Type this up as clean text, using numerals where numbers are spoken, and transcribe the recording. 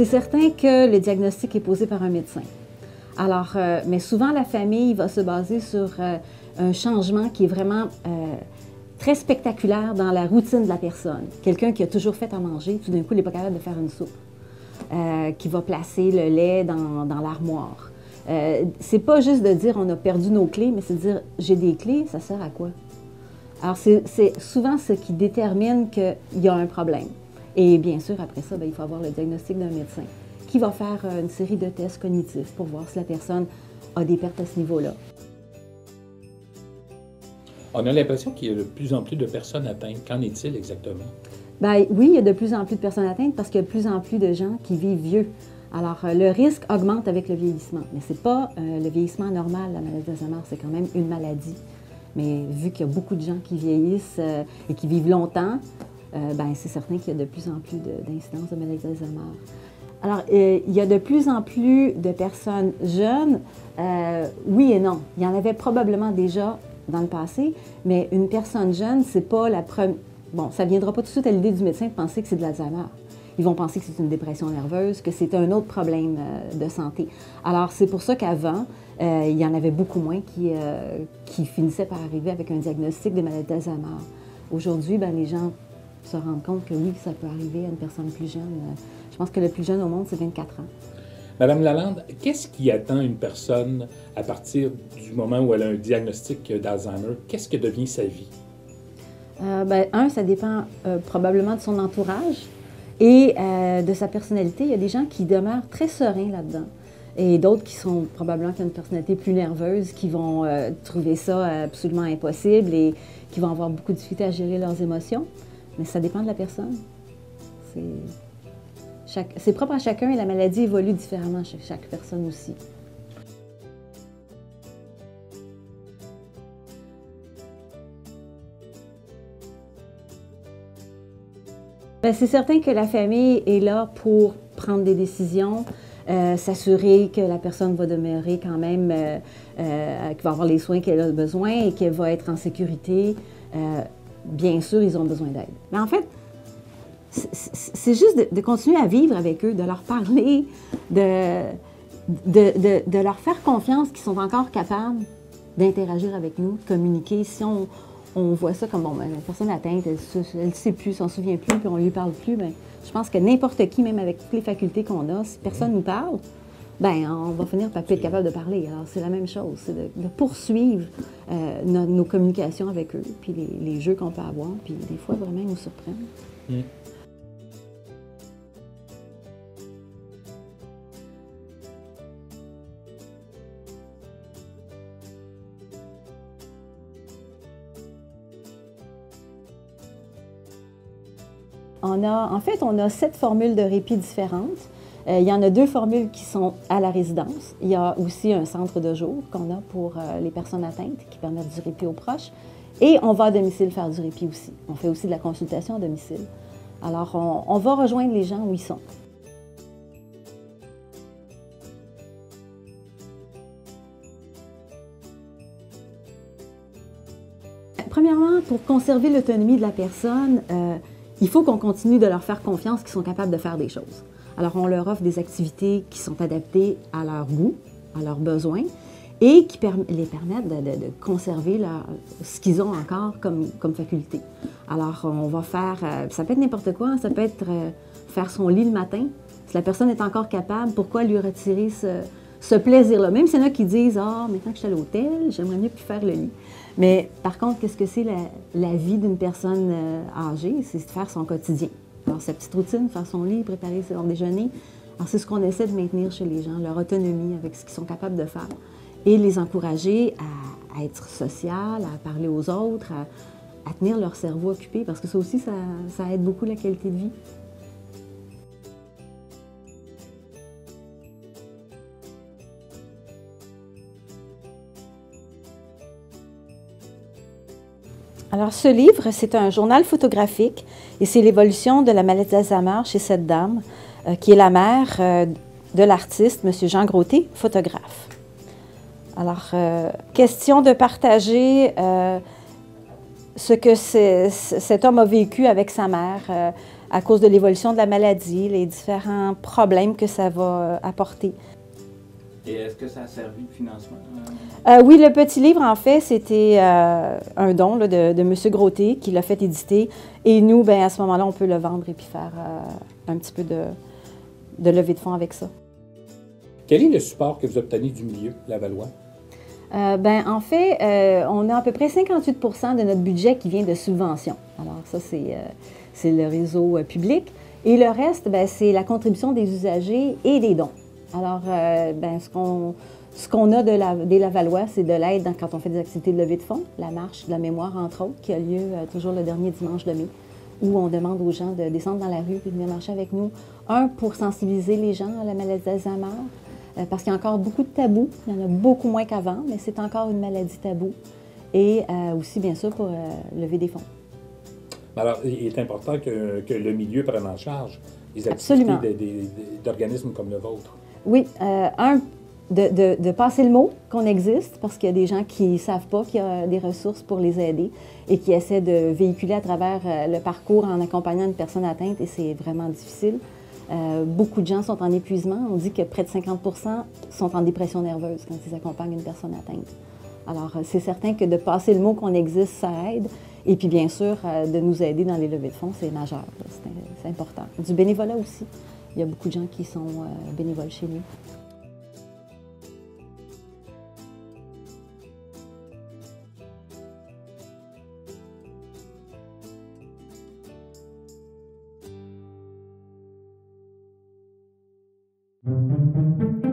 c'est certain que le diagnostic est posé par un médecin. Alors, mais souvent, la famille va se baser sur un changement qui est vraiment très spectaculaire dans la routine de la personne. Quelqu'un qui a toujours fait à manger, tout d'un coup, il n'est pas capable de faire une soupe. Qui va placer le lait dans l'armoire. C'est pas juste de dire on a perdu nos clés, mais c'est de dire j'ai des clés, ça sert à quoi? Alors, c'est souvent ce qui détermine qu'il y a un problème. Et bien sûr, après ça, bien, il faut avoir le diagnostic d'un médecin qui va faire une série de tests cognitifs pour voir si la personne a des pertes à ce niveau-là. On a l'impression qu'il y a de plus en plus de personnes atteintes. Qu'en est-il exactement? Bien, oui, il y a de plus en plus de personnes atteintes parce qu'il y a de plus en plus de gens qui vivent vieux. Alors, le risque augmente avec le vieillissement. Mais ce n'est pas le vieillissement normal, la maladie d'Alzheimer, c'est quand même une maladie. Mais vu qu'il y a beaucoup de gens qui vieillissent et qui vivent longtemps, bien, c'est certain qu'il y a de plus en plus d'incidences de maladie d'Alzheimer. Alors, il y a de plus en plus de personnes jeunes, oui et non. Il y en avait probablement déjà dans le passé, mais une personne jeune, c'est pas la première. Bon, ça ne viendra pas tout de suite à l'idée du médecin de penser que c'est de l'Alzheimer. Ils vont penser que c'est une dépression nerveuse, que c'est un autre problème de santé. Alors, c'est pour ça qu'avant, il y en avait beaucoup moins qui finissaient par arriver avec un diagnostic de maladie d'Alzheimer. Aujourd'hui, bien, les gens se rendent compte que oui, ça peut arriver à une personne plus jeune. Je pense que le plus jeune au monde, c'est 24 ans. Madame Lalande, qu'est-ce qui attend une personne à partir du moment où elle a un diagnostic d'Alzheimer? Qu'est-ce que devient sa vie? Bien, ça dépend probablement de son entourage et de sa personnalité. Il y a des gens qui demeurent très sereins là-dedans et d'autres qui sont probablement qui ont une personnalité plus nerveuse, qui vont trouver ça absolument impossible et qui vont avoir beaucoup de difficultés à gérer leurs émotions. Mais ça dépend de la personne. C'est propre à chacun et la maladie évolue différemment chez chaque personne aussi. C'est certain que la famille est là pour prendre des décisions, s'assurer que la personne va demeurer quand même, qu'il va avoir les soins qu'elle a besoin et qu'elle va être en sécurité. Bien sûr, ils ont besoin d'aide. Mais en fait, c'est juste de continuer à vivre avec eux, de leur parler, de leur faire confiance qu'ils sont encore capables d'interagir avec nous, de communiquer. Si on voit ça comme, bon, ben, la personne atteinte, elle ne sait plus, s'en souvient plus, puis on ne lui parle plus, bien, je pense que n'importe qui, même avec toutes les facultés qu'on a, si personne nous parle, bien, on va finir par plus être capable de parler. Alors, c'est la même chose, c'est de poursuivre nos communications avec eux, puis les jeux qu'on peut avoir, puis des fois, vraiment, ils nous surprennent. Mmh. En fait, on a 7 formules de répit différentes. Il y en a 2 formules qui sont à la résidence. Il y a aussi un centre de jour qu'on a pour les personnes atteintes qui permettent du répit aux proches. Et on va à domicile faire du répit aussi. On fait aussi de la consultation à domicile. Alors, on va rejoindre les gens où ils sont. Premièrement, pour conserver l'autonomie de la personne, il faut qu'on continue de leur faire confiance qu'ils sont capables de faire des choses. Alors, on leur offre des activités qui sont adaptées à leur goût, à leurs besoins, et qui les permettent de conserver ce qu'ils ont encore comme faculté. Alors, on va faire, ça peut être n'importe quoi, ça peut être faire son lit le matin. Si la personne est encore capable, pourquoi lui retirer ce plaisir-là? Même s'il y en a qui disent « Ah, maintenant que je suis à l'hôtel, j'aimerais mieux plus faire le lit. » Mais par contre, qu'est-ce que c'est la vie d'une personne âgée? C'est de faire son quotidien. Alors, sa petite routine, faire son lit, préparer son déjeuner. Alors, c'est ce qu'on essaie de maintenir chez les gens, leur autonomie avec ce qu'ils sont capables de faire. Et les encourager à être social, à parler aux autres, à tenir leur cerveau occupé, parce que ça aussi, ça aide beaucoup la qualité de vie. Alors, ce livre, c'est un journal photographique et c'est l'évolution de la maladie d'Alzheimer chez cette dame, qui est la mère de l'artiste, M. Jean Groté, photographe. Alors, question de partager ce que cet homme a vécu avec sa mère, à cause de l'évolution de la maladie, les différents problèmes que ça va apporter. Et est-ce que ça a servi de financement? Oui, le petit livre, en fait, c'était un don là, de M. Groté qui l'a fait éditer. Et nous, ben, à ce moment-là, on peut le vendre et puis faire un petit peu de levée de fonds avec ça. Quel est le support que vous obtenez du milieu Lavallois? En fait, on a à peu près 58 de notre budget qui vient de subventions. Alors ça, c'est le réseau public. Et le reste, ben, c'est la contribution des usagers et des dons. Alors, ce qu'on a des Lavallois, c'est de l'aide quand on fait des activités de levée de fonds, la marche de la mémoire, entre autres, qui a lieu toujours le dernier dimanche de mai, où on demande aux gens de descendre dans la rue et de venir marcher avec nous. Un, pour sensibiliser les gens à la maladie d'Alzheimer, parce qu'il y a encore beaucoup de tabous. Il y en a beaucoup moins qu'avant, mais c'est encore une maladie taboue. Et aussi, bien sûr, pour lever des fonds. Alors, il est important que le milieu prenne en charge les activités d'organismes comme le vôtre. Oui. De passer le mot qu'on existe, parce qu'il y a des gens qui ne savent pas qu'il y a des ressources pour les aider et qui essaient de véhiculer à travers le parcours en accompagnant une personne atteinte, et c'est vraiment difficile. Beaucoup de gens sont en épuisement. On dit que près de 50 sont en dépression nerveuse quand ils accompagnent une personne atteinte. Alors, c'est certain que de passer le mot qu'on existe, ça aide. Et puis, bien sûr, de nous aider dans les levées de fonds, c'est majeur. C'est important. Du bénévolat aussi. Il y a beaucoup de gens qui sont bénévoles chez nous. Thank you.